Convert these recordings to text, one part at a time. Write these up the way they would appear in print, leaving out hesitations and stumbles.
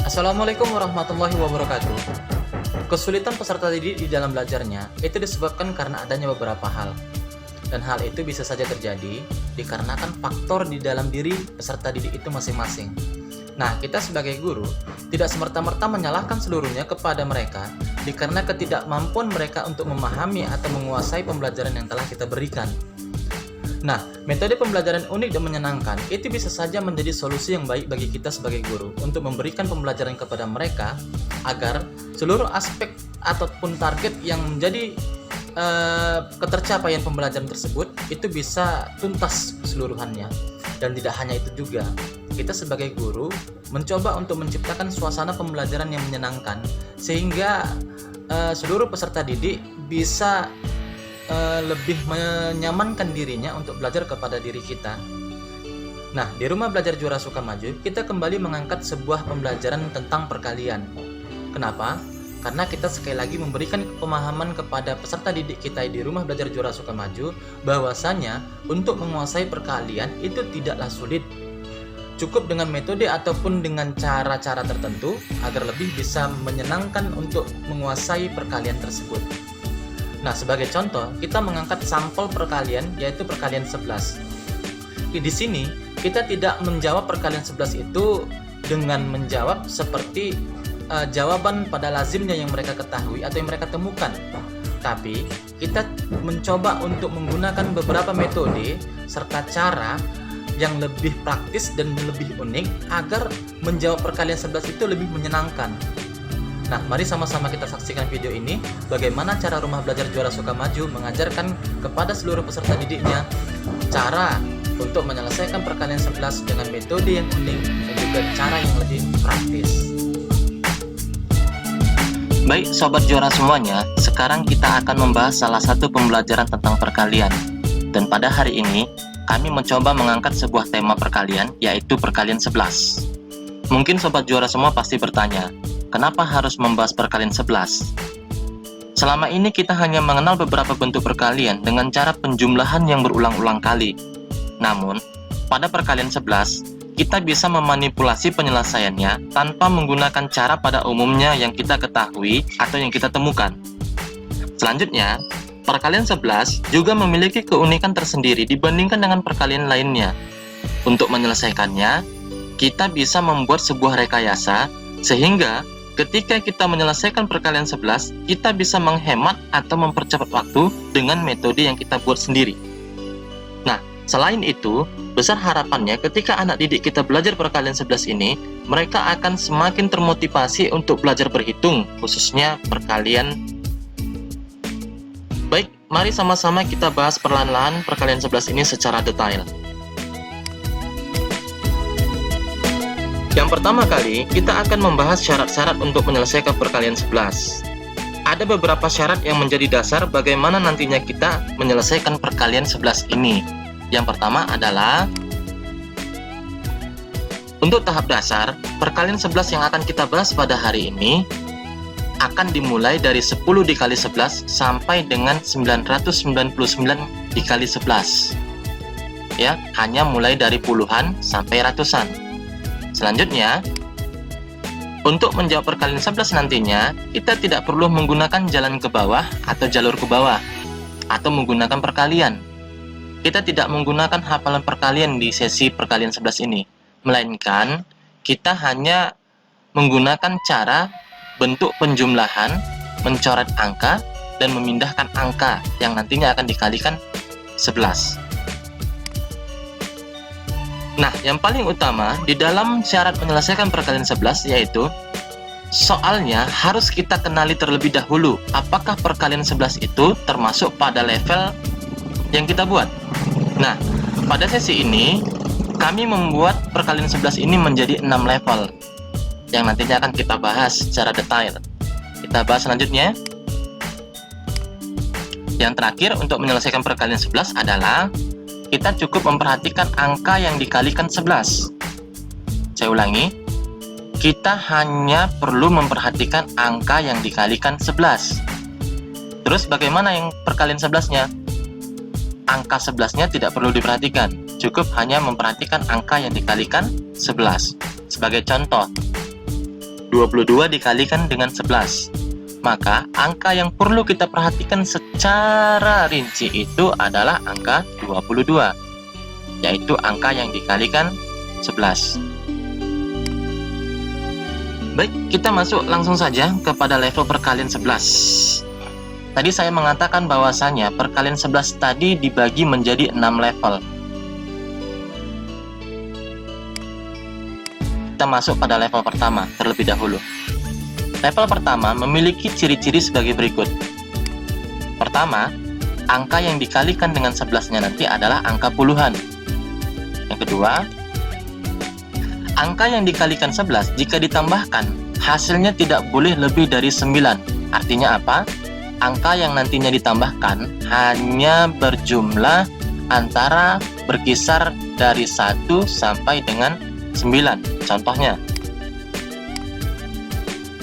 Assalamualaikum warahmatullahi wabarakatuh. Kesulitan peserta didik di dalam belajarnya itu disebabkan karena adanya beberapa hal. Dan hal itu bisa saja terjadi dikarenakan faktor di dalam diri peserta didik itu masing-masing. Nah, kita sebagai guru tidak semerta-merta menyalahkan seluruhnya kepada mereka dikarenakan ketidakmampuan mereka untuk memahami atau menguasai pembelajaran yang telah kita berikan. Nah, metode pembelajaran unik dan menyenangkan itu bisa saja menjadi solusi yang baik bagi kita sebagai guru untuk memberikan pembelajaran kepada mereka agar seluruh aspek ataupun target yang menjadi ketercapaian pembelajaran tersebut itu bisa tuntas keseluruhannya. Dan tidak hanya itu juga, kita sebagai guru mencoba untuk menciptakan suasana pembelajaran yang menyenangkan sehingga seluruh peserta didik bisa lebih menyamankan dirinya untuk belajar kepada diri kita. Nah, di Rumah Belajar Juara Sukamaju, kita kembali mengangkat sebuah pembelajaran tentang perkalian. Kenapa? Karena kita sekali lagi memberikan pemahaman kepada peserta didik kita di Rumah Belajar Juara Sukamaju bahwasanya untuk menguasai perkalian itu tidaklah sulit. Cukup dengan metode ataupun dengan cara-cara tertentu agar lebih bisa menyenangkan untuk menguasai perkalian tersebut. Nah, sebagai contoh, kita mengangkat sampel perkalian yaitu perkalian 11. Di sini, kita tidak menjawab perkalian 11 itu dengan menjawab seperti jawaban pada lazimnya yang mereka ketahui atau yang mereka temukan. Tapi, kita mencoba untuk menggunakan beberapa metode serta cara yang lebih praktis dan lebih unik agar menjawab perkalian 11 itu lebih menyenangkan. Nah, mari sama-sama kita saksikan video ini bagaimana cara Rumah Belajar Juara Sukamaju mengajarkan kepada seluruh peserta didiknya cara untuk menyelesaikan perkalian 11 dengan metode yang unik dan juga cara yang lebih praktis. Baik Sobat Juara semuanya, sekarang kita akan membahas salah satu pembelajaran tentang perkalian. Dan pada hari ini, kami mencoba mengangkat sebuah tema perkalian, yaitu perkalian 11. Mungkin Sobat Juara semua pasti bertanya, kenapa harus membahas perkalian 11? Selama ini kita hanya mengenal beberapa bentuk perkalian dengan cara penjumlahan yang berulang-ulang kali. Namun, pada perkalian 11, kita bisa memanipulasi penyelesaiannya tanpa menggunakan cara pada umumnya yang kita ketahui atau yang kita temukan. Selanjutnya, perkalian 11 juga memiliki keunikan tersendiri dibandingkan dengan perkalian lainnya. Untuk menyelesaikannya, kita bisa membuat sebuah rekayasa sehingga ketika kita menyelesaikan perkalian 11, kita bisa menghemat atau mempercepat waktu dengan metode yang kita buat sendiri. Nah, selain itu, besar harapannya ketika anak didik kita belajar perkalian 11 ini, mereka akan semakin termotivasi untuk belajar berhitung, khususnya perkalian. Baik, mari sama-sama kita bahas perlahan-lahan perkalian 11 ini secara detail. Yang pertama kali, kita akan membahas syarat-syarat untuk menyelesaikan perkalian 11. Ada beberapa syarat yang menjadi dasar bagaimana nantinya kita menyelesaikan perkalian 11 ini. Yang pertama adalah, untuk tahap dasar, perkalian 11 yang akan kita bahas pada hari ini akan dimulai dari 10 dikali 11 sampai dengan 999 dikali 11. Ya, hanya mulai dari puluhan sampai ratusan. Selanjutnya, untuk menjawab perkalian 11 nantinya, kita tidak perlu menggunakan jalan ke bawah atau jalur ke bawah, atau menggunakan perkalian. Kita tidak menggunakan hafalan perkalian di sesi perkalian 11 ini, melainkan kita hanya menggunakan cara bentuk penjumlahan, mencoret angka, dan memindahkan angka yang nantinya akan dikalikan 11. Nah, yang paling utama di dalam syarat menyelesaikan perkalian 11 yaitu soalnya harus kita kenali terlebih dahulu apakah perkalian 11 itu termasuk pada level yang kita buat. Nah, pada sesi ini kami membuat perkalian 11 ini menjadi 6 level yang nantinya akan kita bahas secara detail. Kita bahas selanjutnya. Yang terakhir untuk menyelesaikan perkalian 11 adalah kita cukup memperhatikan angka yang dikalikan 11. Saya ulangi, kita hanya perlu memperhatikan angka yang dikalikan 11. Terus bagaimana yang perkalian 11-nya? Angka 11-nya tidak perlu diperhatikan, cukup hanya memperhatikan angka yang dikalikan 11. Sebagai contoh, 22 dikalikan dengan 11. Maka angka yang perlu kita perhatikan secara rinci itu adalah angka 22, yaitu angka yang dikalikan 11. Baik, kita masuk langsung saja kepada level perkalian 11. Tadi saya mengatakan bahwasannya perkalian 11 tadi dibagi menjadi 6 level. Kita masuk pada level pertama terlebih dahulu. Level pertama memiliki ciri-ciri sebagai berikut. Pertama, angka yang dikalikan dengan 11-nya nanti adalah angka puluhan. Yang kedua, angka yang dikalikan 11 jika ditambahkan, hasilnya tidak boleh lebih dari 9. Artinya apa? Angka yang nantinya ditambahkan hanya berjumlah antara berkisar dari 1 sampai dengan 9. Contohnya,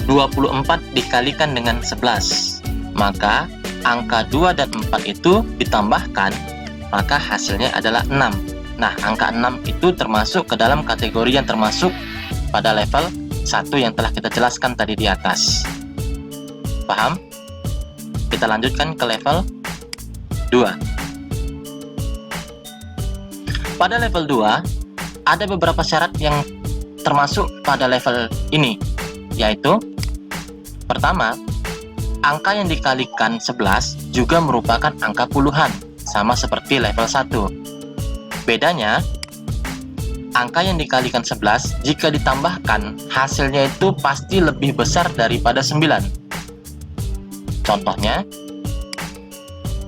24 dikalikan dengan 11, maka angka 2 dan 4 itu ditambahkan, maka hasilnya adalah 6. Nah, angka 6 itu termasuk ke dalam kategori yang termasuk pada level 1 yang telah kita jelaskan tadi di atas. Paham? Kita lanjutkan ke level 2. Pada level 2, ada beberapa syarat yang termasuk pada level ini, yaitu pertama, angka yang dikalikan 11 juga merupakan angka puluhan, sama seperti level 1. Bedanya, angka yang dikalikan 11 jika ditambahkan, hasilnya itu pasti lebih besar daripada 9. Contohnya,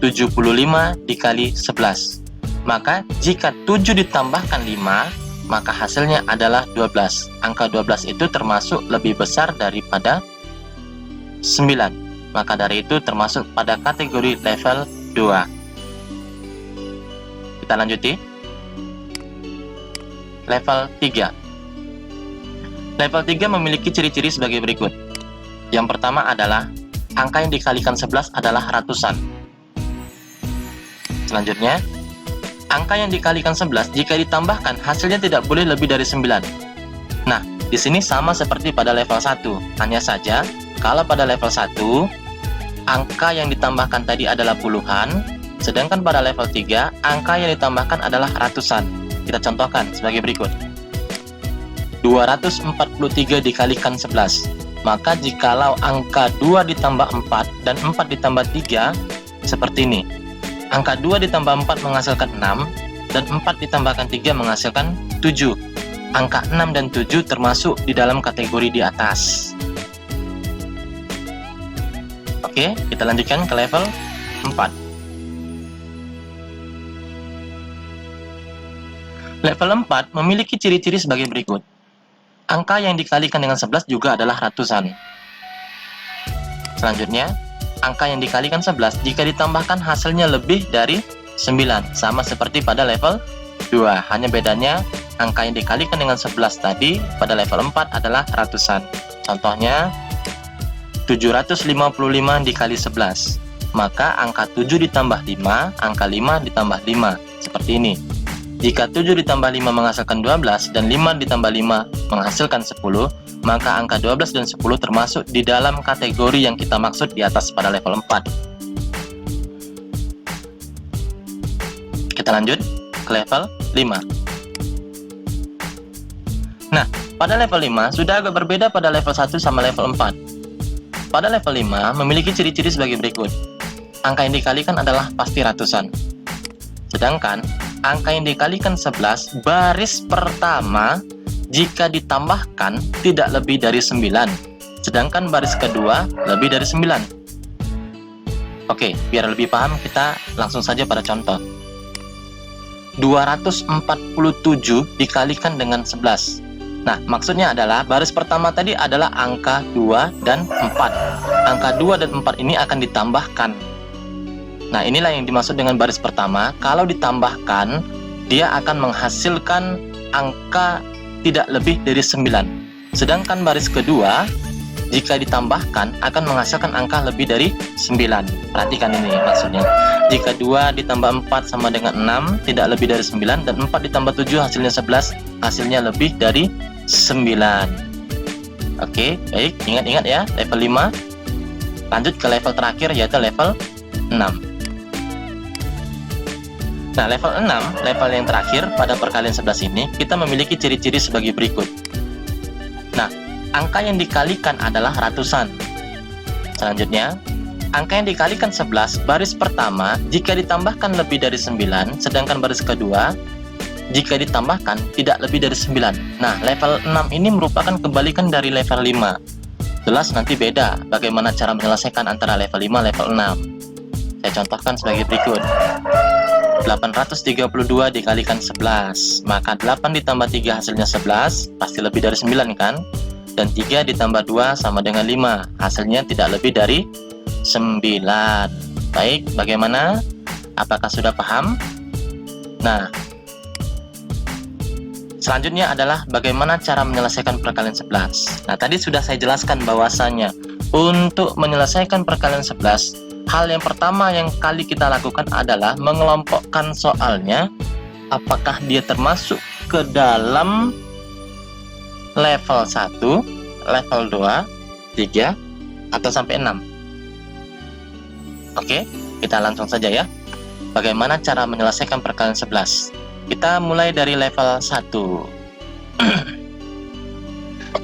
75 dikali 11. Maka jika 7 ditambahkan 5, maka hasilnya adalah 12. Angka 12 itu termasuk lebih besar daripada 9. Maka dari itu termasuk pada kategori level 2. Kita lanjuti. Level 3. Level 3 memiliki ciri-ciri sebagai berikut. Yang pertama adalah angka yang dikalikan 11 adalah ratusan. Selanjutnya, angka yang dikalikan 11 jika ditambahkan hasilnya tidak boleh lebih dari 9. Nah, di sini sama seperti pada level 1. Hanya saja, kalau pada level 1, angka yang ditambahkan tadi adalah puluhan, sedangkan pada level 3, angka yang ditambahkan adalah ratusan. Kita contohkan sebagai berikut. 243 dikalikan 11. Maka jikalau angka 2 ditambah 4 dan 4 ditambah 3, seperti ini. Angka 2 ditambah 4 menghasilkan 6, dan 4 ditambahkan 3 menghasilkan 7. Angka 6 dan 7 termasuk di dalam kategori di atas. Oke, kita lanjutkan ke level 4. Level 4 memiliki ciri-ciri sebagai berikut. Angka yang dikalikan dengan 11 juga adalah ratusan. Selanjutnya, angka yang dikalikan 11 jika ditambahkan hasilnya lebih dari 9, sama seperti pada level 2. Hanya bedanya, angka yang dikalikan dengan 11 tadi pada level 4 adalah ratusan. Contohnya, 755 dikali 11. Maka angka 7 ditambah 5, angka 5 ditambah 5. Seperti ini. Jika 7 ditambah 5 menghasilkan 12 dan 5 ditambah 5 menghasilkan 10, maka angka 12 dan 10 termasuk di dalam kategori yang kita maksud di atas pada level 4. Kita lanjut ke level 5. Nah, pada level 5 sudah agak berbeda pada level 1 sama level 4. Pada level 5 memiliki ciri-ciri sebagai berikut. Angka yang dikalikan adalah pasti ratusan. Sedangkan angka yang dikalikan 11 baris pertama jika ditambahkan tidak lebih dari 9. Sedangkan baris kedua lebih dari 9. Oke, biar lebih paham kita langsung saja pada contoh. 247 dikalikan dengan 11. Nah, maksudnya adalah baris pertama tadi adalah angka 2 dan 4. Angka 2 dan 4 ini akan ditambahkan. Nah, inilah yang dimaksud dengan baris pertama. Kalau ditambahkan, dia akan menghasilkan angka tidak lebih dari 9. Sedangkan baris kedua, jika ditambahkan, akan menghasilkan angka lebih dari 9. Perhatikan ini maksudnya. Jika 2 ditambah 4 sama dengan 6, tidak lebih dari 9. Dan 4 ditambah 7 hasilnya 11, hasilnya lebih dari 9. Oke, baik, ingat-ingat ya, level 5. Lanjut ke level terakhir, yaitu level 6. Nah, level 6, level yang terakhir pada perkalian 11 ini, kita memiliki ciri-ciri sebagai berikut. Nah, angka yang dikalikan adalah ratusan. Selanjutnya, angka yang dikalikan 11, baris pertama, jika ditambahkan lebih dari 9, sedangkan baris kedua, jika ditambahkan tidak lebih dari 9. Nah, level 6 ini merupakan kebalikan dari level 5. Jelas nanti beda bagaimana cara menyelesaikan antara level 5 level 6. Saya contohkan sebagai berikut. 832 dikalikan 11, maka 8 ditambah 3 hasilnya 11, pasti lebih dari 9 kan? Dan 3 ditambah 2 sama dengan 5, hasilnya tidak lebih dari 9. Baik, bagaimana? Apakah sudah paham? Nah, selanjutnya adalah bagaimana cara menyelesaikan perkalian 11. Nah, tadi sudah saya jelaskan bahwasanya untuk menyelesaikan perkalian 11, hal yang pertama yang kali kita lakukan adalah mengelompokkan soalnya, apakah dia termasuk ke dalam level 1, level 2, 3, atau sampai 6. Oke, kita langsung saja ya. Bagaimana cara menyelesaikan perkalian 11? Kita mulai dari level 1.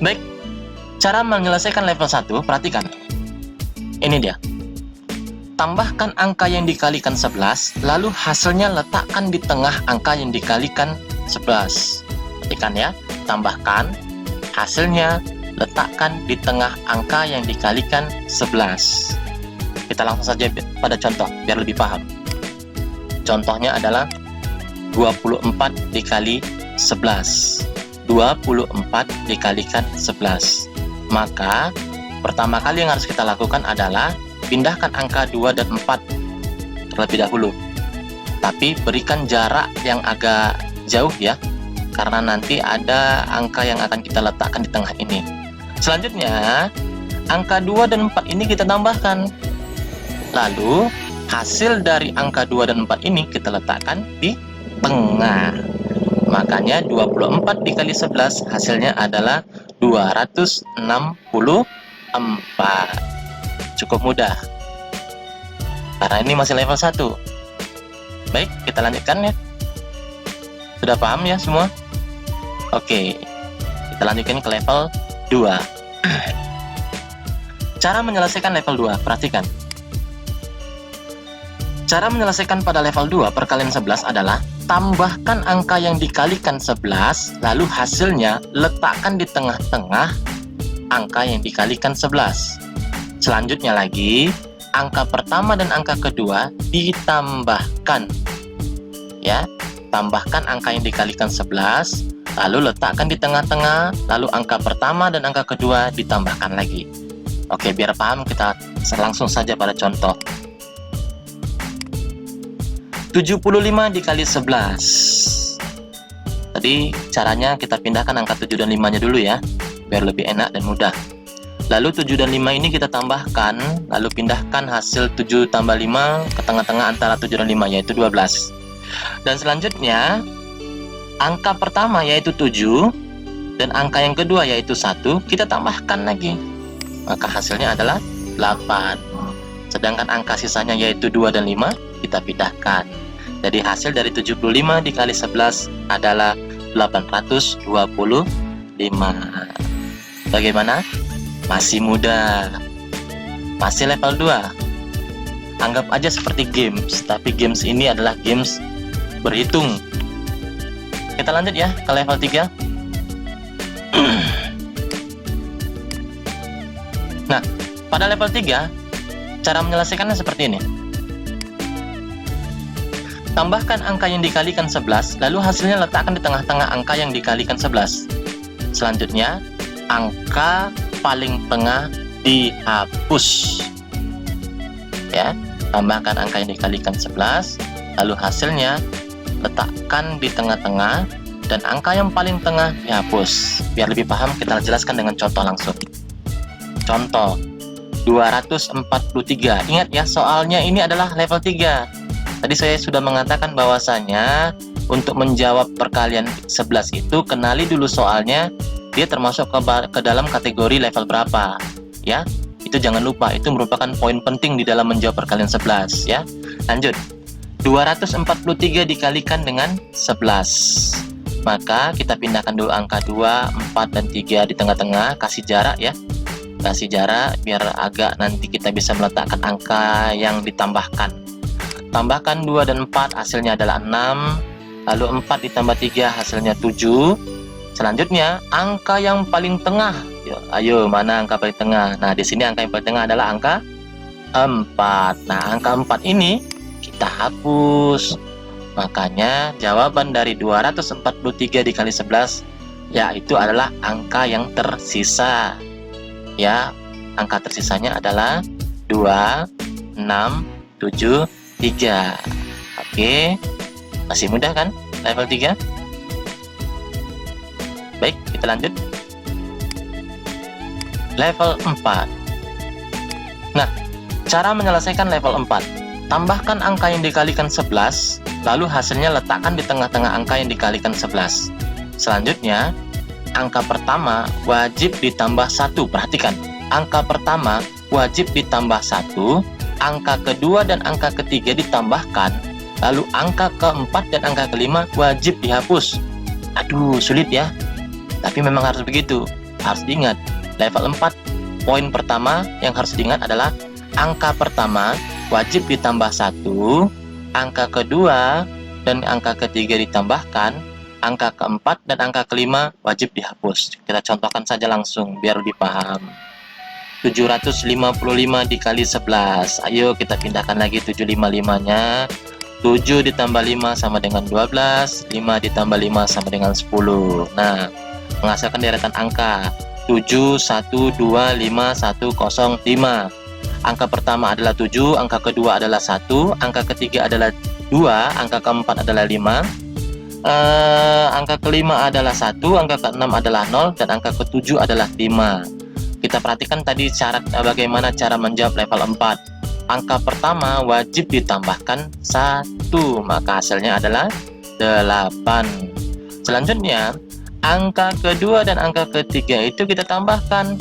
Baik, cara menyelesaikan level 1, perhatikan. Ini dia. Tambahkan angka yang dikalikan 11, lalu hasilnya letakkan di tengah angka yang dikalikan 11. Perhatikan ya, tambahkan, hasilnya letakkan di tengah angka yang dikalikan 11. Kita langsung saja pada contoh, biar lebih paham. Contohnya adalah 24 dikali 11. 24 dikalikan 11. Maka, pertama kali yang harus kita lakukan adalah pindahkan angka 2 dan 4 terlebih dahulu. Tapi berikan jarak yang agak jauh ya, karena nanti ada angka yang akan kita letakkan di tengah ini. Selanjutnya, angka 2 dan 4 ini kita tambahkan. Lalu, hasil dari angka 2 dan 4 ini kita letakkan di tengah. Makanya 24 dikali 11 hasilnya adalah 264. Cukup mudah, karena ini masih level 1. Baik, kita lanjutkan ya. Sudah paham ya semua? Oke, kita lanjutkan ke level 2. Cara menyelesaikan level 2, perhatikan. Cara menyelesaikan pada level 2 perkalian 11 adalah tambahkan angka yang dikalikan 11, lalu hasilnya letakkan di tengah-tengah angka yang dikalikan 11. Selanjutnya lagi, angka pertama dan angka kedua ditambahkan. Ya, tambahkan angka yang dikalikan 11, lalu letakkan di tengah-tengah, lalu angka pertama dan angka kedua ditambahkan lagi. Oke, biar paham kita langsung saja pada contoh. 75 dikali 11. Tadi caranya kita pindahkan angka 7 dan 5-nya dulu ya, biar lebih enak dan mudah. Lalu 7 dan 5 ini kita tambahkan, lalu pindahkan hasil 7 tambah 5 ke tengah-tengah antara 7 dan 5, yaitu 12. Dan selanjutnya, angka pertama yaitu 7, dan angka yang kedua yaitu 1, kita tambahkan lagi. Maka hasilnya adalah 8. Sedangkan angka sisanya yaitu 2 dan 5, kita pindahkan. Jadi hasil dari 75 dikali 11 adalah 825. Bagaimana? Masih mudah, masih level 2. Anggap aja seperti games, tapi games ini adalah games berhitung. Kita lanjut ya ke level 3. Nah, pada level 3 cara menyelesaikannya seperti ini. Tambahkan angka yang dikalikan 11, lalu hasilnya letakkan di tengah-tengah angka yang dikalikan 11. Selanjutnya, angka paling tengah dihapus. Ya, tambahkan angka yang dikalikan 11, lalu hasilnya letakkan di tengah-tengah dan angka yang paling tengah dihapus. Biar lebih paham, kita jelaskan dengan contoh langsung. Contoh 243. Ingat ya, soalnya ini adalah level 3. Tadi saya sudah mengatakan bahwasanya untuk menjawab perkalian 11 itu kenali dulu soalnya, dia termasuk ke dalam kategori level berapa, ya. Itu jangan lupa, itu merupakan poin penting di dalam menjawab perkalian 11, ya. Lanjut. 243 dikalikan dengan 11. Maka kita pindahkan dulu angka 2, 4, dan 3 di tengah-tengah, kasih jarak ya. Kasih jarak biar agak nanti kita bisa meletakkan angka yang ditambahkan. Tambahkan 2 dan 4 hasilnya adalah 6. Lalu 4 ditambah 3 hasilnya 7. Selanjutnya angka yang paling tengah. Ayo, mana angka paling tengah? Nah, di sini angka yang paling tengah adalah angka 4. Nah, angka 4 ini kita hapus. Makanya jawaban dari 243 dikali 11 yaitu adalah angka yang tersisa. Ya, angka tersisanya adalah 2, 6, 7, 3. Oke. Masih mudah kan level 3? Baik, kita lanjut. Level 4. Nah, cara menyelesaikan level 4. Tambahkan angka yang dikalikan 11, lalu hasilnya letakkan di tengah-tengah angka yang dikalikan 11. Selanjutnya, angka pertama wajib ditambah 1. Perhatikan, angka pertama wajib ditambah 1, angka kedua dan angka ketiga ditambahkan, lalu angka keempat dan angka kelima wajib dihapus. Aduh, sulit ya. Tapi memang harus begitu. Harus diingat, level 4, poin pertama yang harus diingat adalah angka pertama wajib ditambah 1, angka kedua dan angka ketiga ditambahkan, angka keempat dan angka kelima wajib dihapus. Kita contohkan saja langsung biar lebih paham. 755 dikali 11. Ayo kita pindahkan lagi 755-nya. 7 ditambah 5 sama dengan 12, 5 ditambah 5 sama dengan 10. Nah, menghasilkan deretan angka 7, 1, 2, 5, 1, 0, 5. Angka pertama adalah 7, angka kedua adalah 1, angka ketiga adalah 2, angka keempat adalah 5, angka kelima adalah 1, angka keenam adalah 0, dan angka ketujuh adalah 5. Kita perhatikan tadi bagaimana cara menjawab level 4. Angka pertama wajib ditambahkan 1, maka hasilnya adalah 8. Selanjutnya, angka kedua dan angka ketiga itu kita tambahkan,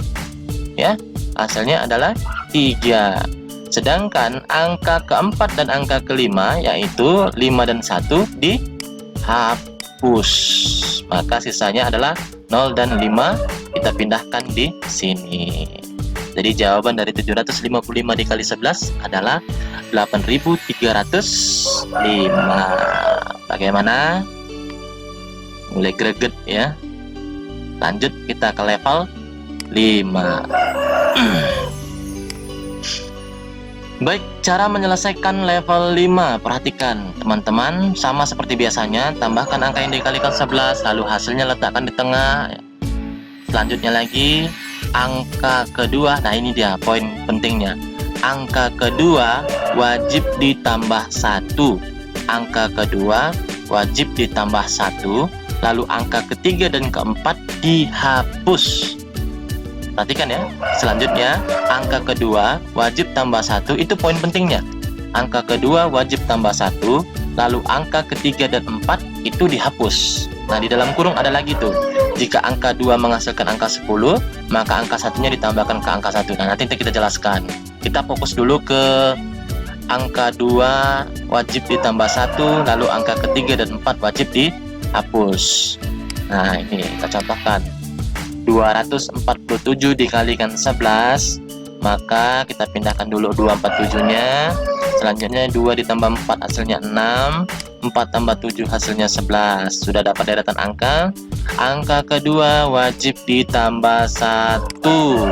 ya. Hasilnya adalah 3. Sedangkan angka keempat dan angka kelima yaitu 5 dan 1 dihapus. Maka sisanya adalah 0 dan 5 kita pindahkan di sini. Jadi jawaban dari 755 dikali 11 adalah 8.305. Bagaimana? Mulai greget ya. Lanjut kita ke level 5. Baik, cara menyelesaikan level 5. Perhatikan teman-teman, sama seperti biasanya, tambahkan angka yang dikalikan 11, lalu hasilnya letakkan di tengah. Selanjutnya lagi, angka kedua. Nah, ini dia poin pentingnya. Angka kedua wajib ditambah 1. Angka kedua wajib ditambah 1, lalu angka ketiga dan keempat dihapus. Perhatikan ya. Selanjutnya, angka kedua wajib tambah 1, itu poin pentingnya. Angka kedua wajib tambah 1, lalu angka ketiga dan 4 itu dihapus. Nah, di dalam kurung ada lagi tuh. Jika angka 2 menghasilkan angka 10, maka angka satunya ditambahkan ke angka 1. Nah, nanti kita jelaskan. Kita fokus dulu ke angka 2 wajib ditambah 1, lalu angka ketiga dan 4 wajib dihapus. Nah, ini kita contohkan. 247 dikalikan 11, maka kita pindahkan dulu 247-nya. Selanjutnya 2 ditambah 4 hasilnya 6, 4 tambah 7 hasilnya 11. Sudah dapat deretan angka. Angka kedua wajib ditambah 1,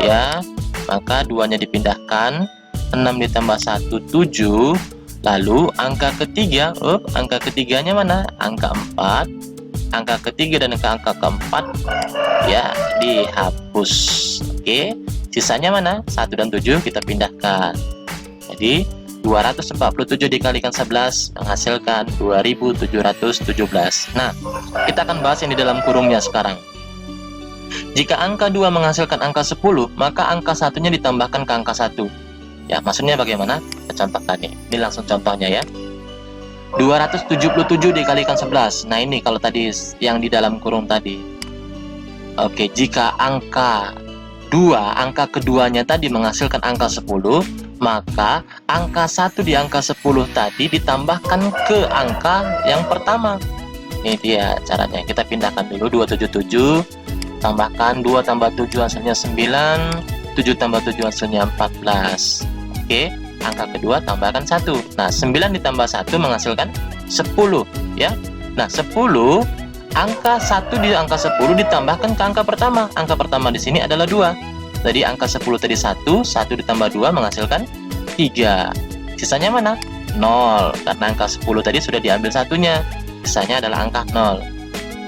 ya. Maka 2-nya dipindahkan. 6 ditambah 1 7. Lalu angka ketiga, angka ketiganya mana? Angka 4. Angka ketiga dan angka keempat ya dihapus. Oke, sisanya mana? 1 dan 7 kita pindahkan. Jadi 247 dikalikan 11 menghasilkan 2717. Nah, kita akan bahas yang di dalam kurungnya sekarang. Jika angka 2 menghasilkan angka 10, maka angka satunya ditambahkan ke angka 1. Ya, maksudnya bagaimana? Kita contohkan nih. Ini langsung contohnya ya. 277 dikalikan 11. Nah, ini kalau tadi yang di dalam kurung tadi. Oke, jika angka angka keduanya tadi menghasilkan angka 10, maka angka 1 di angka 10 tadi ditambahkan ke angka yang pertama. Ini dia caranya. Kita pindahkan dulu 277, tambahkan 2 tambah 7 hasilnya 9, 7 tambah 7 hasilnya 14. Oke, angka kedua tambahkan 1. Nah, 9 ditambah 1 menghasilkan 10 ya. Nah, 10, angka 1 di angka 10 ditambahkan ke angka pertama. Angka pertama di sini adalah 2. Jadi angka 10 tadi 1 ditambah 2 menghasilkan 3. Sisanya mana? 0. Karena angka 10 tadi sudah diambil satunya. Sisanya adalah angka 0.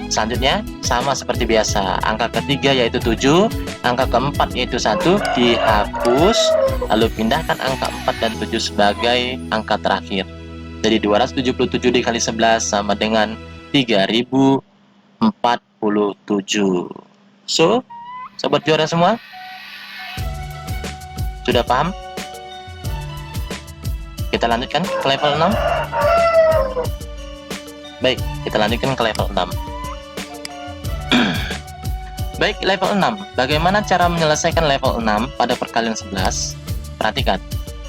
Selanjutnya sama seperti biasa. Angka ketiga yaitu 7, angka keempat yaitu 1 dihapus, lalu pindahkan angka 4 dan 7 sebagai angka terakhir. Jadi 277 dikali 11 sama dengan 3047. So, sobat juara semua, sudah paham? Kita lanjutkan ke level 6. Baik, kita lanjutkan ke level 6. Baik, level 6. Bagaimana cara menyelesaikan level 6 pada perkalian 11? Perhatikan,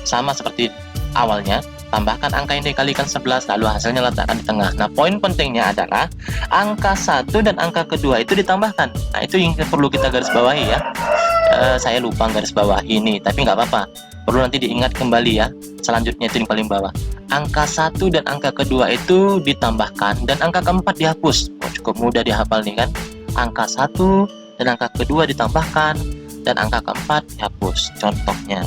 sama seperti awalnya, tambahkan angka yang dikalikan 11, lalu hasilnya letakkan di tengah. Nah, poin pentingnya adalah angka 1 dan angka kedua itu ditambahkan. Nah, itu yang perlu kita garis bawahi ya. Saya lupa garis bawahi ini, tapi nggak apa-apa. Perlu nanti diingat kembali ya. Selanjutnya itu yang paling bawah. Angka 1 dan angka kedua itu ditambahkan dan angka keempat dihapus. Oh, cukup mudah dihafal nih kan. Angka 1 dan angka kedua ditambahkan dan angka keempat dihapus. Contohnya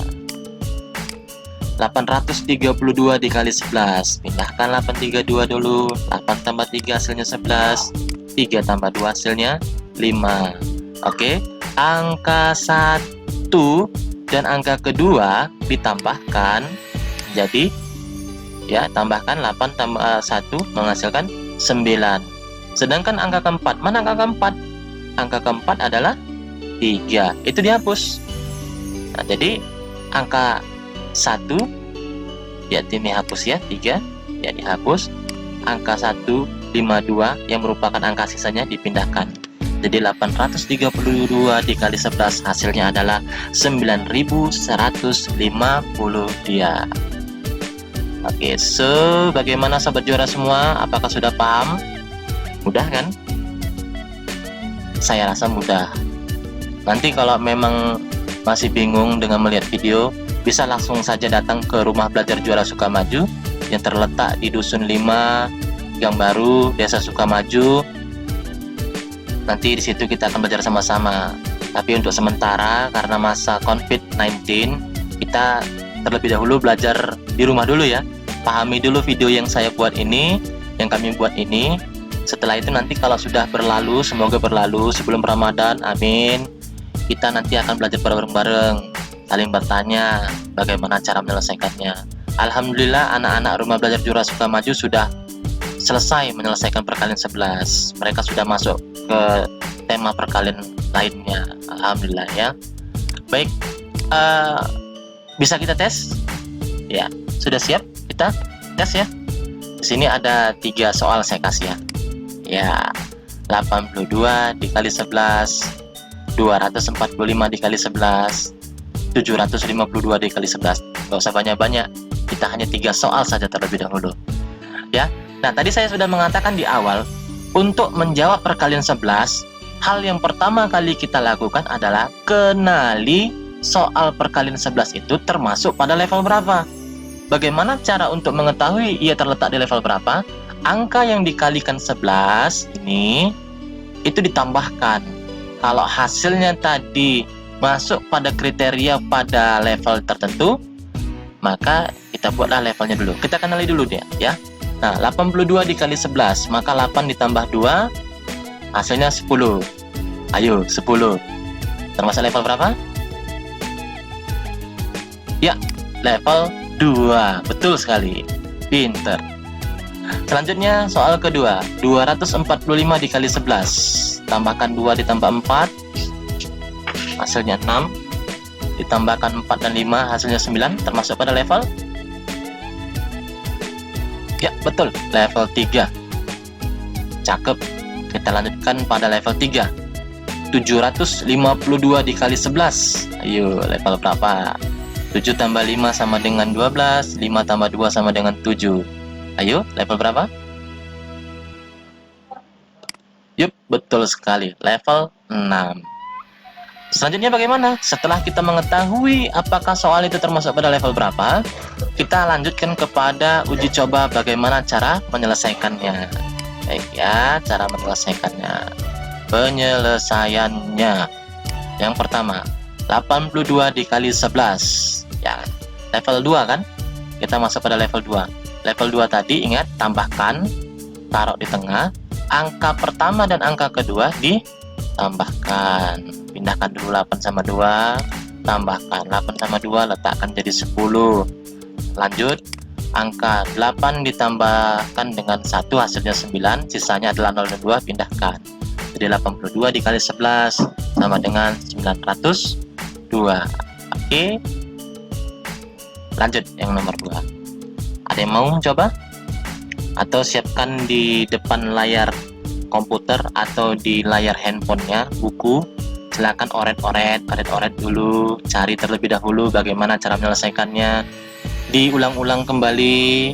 832 dikali 11, pindahkan 832 dulu. 8 tambah 3 hasilnya 11, 3 tambah 2 hasilnya 5. Oke, angka 1 dan angka kedua ditambahkan, jadi ya, tambahkan 8 tambah 1 menghasilkan 9. Sedangkan angka keempat, mana angka keempat? Angka keempat adalah 3, itu dihapus. Nah, jadi angka 1 ya dihapus ya, 3 ya dihapus. Angka 152 yang merupakan angka sisanya dipindahkan. Jadi 832 dikali 11 hasilnya adalah 9150 dia. Oke, so bagaimana sobat juara semua? Apakah sudah paham? Mudah kan? Saya rasa mudah. Nanti kalau memang masih bingung dengan melihat video, bisa langsung saja datang ke Rumah Belajar Juara Sukamaju yang terletak di Dusun 5, Gang Baru, Desa Sukamaju. Nanti di situ kita akan belajar sama-sama. Tapi untuk sementara karena masa COVID-19, kita terlebih dahulu belajar di rumah dulu ya. Pahami dulu video yang saya buat ini, yang kami buat ini. Setelah itu nanti kalau sudah berlalu, semoga berlalu sebelum Ramadan, amin. Kita nanti akan belajar bareng-bareng, saling bertanya bagaimana cara menyelesaikannya. Alhamdulillah anak-anak Rumah Belajar Juara Sukamaju sudah selesai menyelesaikan perkalian 11. Mereka sudah masuk ke tema perkalian lainnya. Alhamdulillah ya. Baik, bisa kita tes? Ya, sudah siap kita tes ya. Di sini ada 3 soal saya kasih ya. Ya, 82 dikali 11, 245 dikali 11, 752 dikali 11. Gak usah banyak-banyak, kita hanya 3 soal saja terlebih dahulu ya. Nah, tadi saya sudah mengatakan di awal, untuk menjawab perkalian 11, hal yang pertama kali kita lakukan adalah kenali soal perkalian 11 itu termasuk pada level berapa. Bagaimana cara untuk mengetahui ia terletak di level berapa? Angka yang dikalikan 11 ini itu ditambahkan. Kalau hasilnya tadi masuk pada kriteria pada level tertentu, maka kita buatlah levelnya dulu. Kita kenali dulu dia ya. Nah, 82 dikali 11, maka 8 ditambah 2 hasilnya 10. Ayo, 10. Termasuk level berapa? Ya, level 2. Betul sekali. Pinter. Selanjutnya soal kedua, 245 dikali 11. Tambahkan 2 ditambah 4 hasilnya 6. Ditambahkan 4 dan 5 hasilnya 9. Termasuk pada level? Ya, betul, level 3. Cakep. Kita lanjutkan pada level 3. 752 dikali 11. Ayo, level berapa? 7 tambah 5 sama dengan 12, 5 tambah 2 sama dengan 7. Ayo, level berapa? Yup, betul sekali, level 6. Selanjutnya bagaimana? Setelah kita mengetahui apakah soal itu termasuk pada level berapa, kita lanjutkan kepada uji coba bagaimana cara menyelesaikannya. Baik ya, cara menyelesaikannya. Penyelesaiannya. Yang pertama, 82 dikali 11. Ya, level 2 kan? Kita masuk pada level 2. Level 2 tadi ingat, tambahkan, taruh di tengah, angka pertama dan angka kedua ditambahkan. Pindahkan dulu 8 sama 2, tambahkan 8 sama 2, letakkan jadi 10. Lanjut, angka 8 ditambahkan dengan 1 hasilnya 9, sisanya adalah 0 dan 2, pindahkan. Jadi 82 dikali 11 sama dengan 902. Oke. Lanjut yang nomor 2. Ada yang mau mencoba? Atau siapkan di depan layar komputer atau di layar handphonenya buku. Silakan oret-oret dulu, cari terlebih dahulu bagaimana cara menyelesaikannya, diulang-ulang kembali.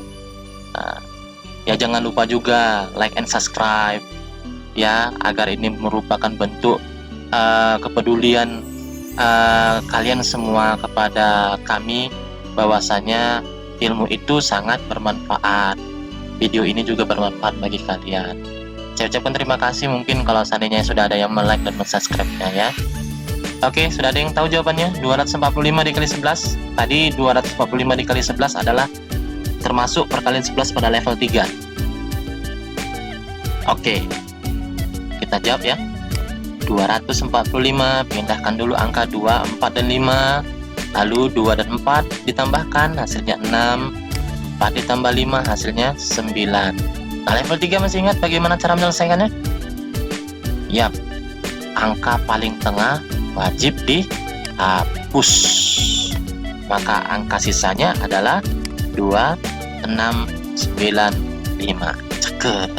Ya jangan lupa juga like and subscribe ya, agar ini merupakan bentuk kepedulian kalian semua kepada kami bahwasanya ilmu itu sangat bermanfaat. Video ini juga bermanfaat bagi kalian. Saya ucapkan terima kasih mungkin kalau seandainya sudah ada yang like dan subscribe-nya ya. Oke, sudah ada yang tahu jawabannya? 245 dikali 11. Tadi 245 dikali 11 adalah termasuk perkalian 11 pada level 3. Oke, kita jawab ya. 245, pindahkan dulu angka 2, 4, dan 5. Lalu 2 dan 4 ditambahkan, hasilnya 6. 4 ditambah 5, hasilnya 9. Nah, level 3 masih ingat bagaimana cara menyelesaikannya? Yap, angka paling tengah wajib dihapus. Maka angka sisanya adalah 2, 6, 9, 5. Cakep.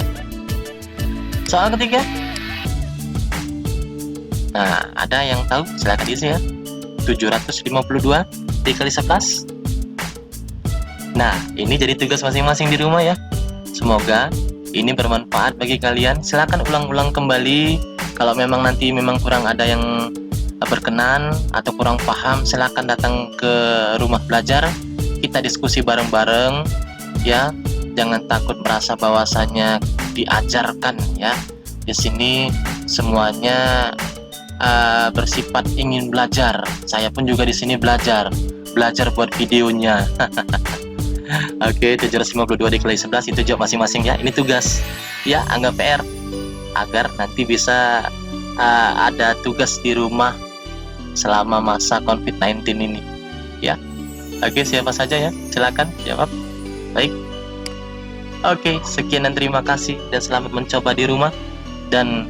Soal ketiga. Nah, ada yang tahu? Silahkan diisi ya. 752 dikali 11. Nah, ini jadi tugas masing-masing di rumah ya. Semoga ini bermanfaat bagi kalian. Silahkan ulang-ulang kembali. Kalau memang nanti kurang ada yang berkenan atau kurang paham, silahkan datang ke rumah belajar. Kita diskusi bareng-bareng ya. Jangan takut merasa bahwasanya diajarkan ya. Di sini semuanya bersifat ingin belajar. Saya pun juga di sini belajar buat videonya. Oke, 752 dikali 11 itu jawab masing-masing ya. Ini tugas ya, anggap PR agar nanti bisa ada tugas di rumah selama masa COVID-19 ini ya. Oke, siapa saja ya, silakan jawab. Baik. Oke, sekian dan terima kasih dan selamat mencoba di rumah. Dan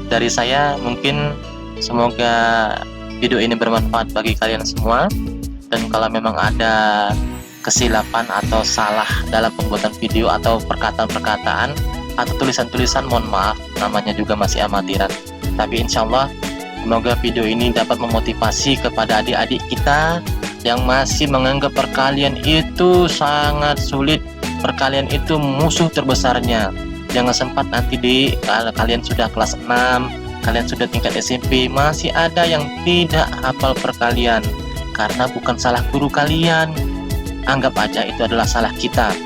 dari saya mungkin semoga video ini bermanfaat bagi kalian semua. Dan kalau memang ada kesilapan atau salah dalam pembuatan video atau perkataan-perkataan atau tulisan-tulisan, mohon maaf, namanya juga masih amatiran. Tapi insya Allah semoga video ini dapat memotivasi kepada adik-adik kita yang masih menganggap perkalian itu sangat sulit, perkalian itu musuh terbesarnya. Jangan sempat nanti kalau kalian sudah kelas 6, kalian sudah tingkat SMP, masih ada yang tidak hafal perkalian karena bukan salah guru kalian. Anggap aja itu adalah salah kita.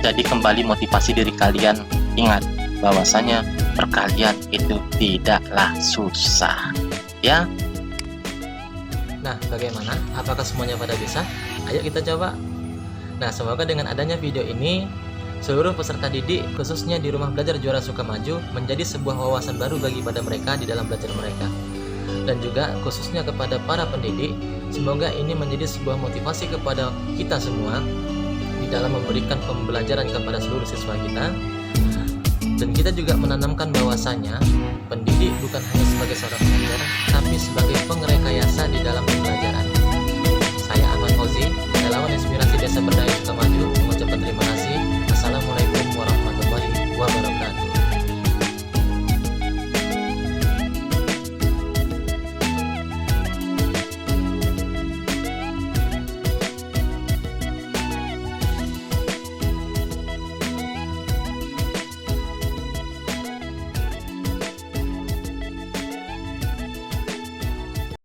Jadi kembali motivasi diri kalian. Ingat bahwasanya perkalian itu tidaklah susah ya. Nah, bagaimana? Apakah semuanya pada bisa? Ayo kita coba. Nah, semoga dengan adanya video ini seluruh peserta didik khususnya di Rumah Belajar Juara Sukamaju menjadi sebuah wawasan baru bagi pada mereka di dalam belajar mereka. Dan juga khususnya kepada para pendidik, semoga ini menjadi sebuah motivasi kepada kita semua di dalam memberikan pembelajaran kepada seluruh siswa kita. Dan kita juga menanamkan bahwasanya pendidik bukan hanya sebagai seorang pengajar, tapi sebagai pengeras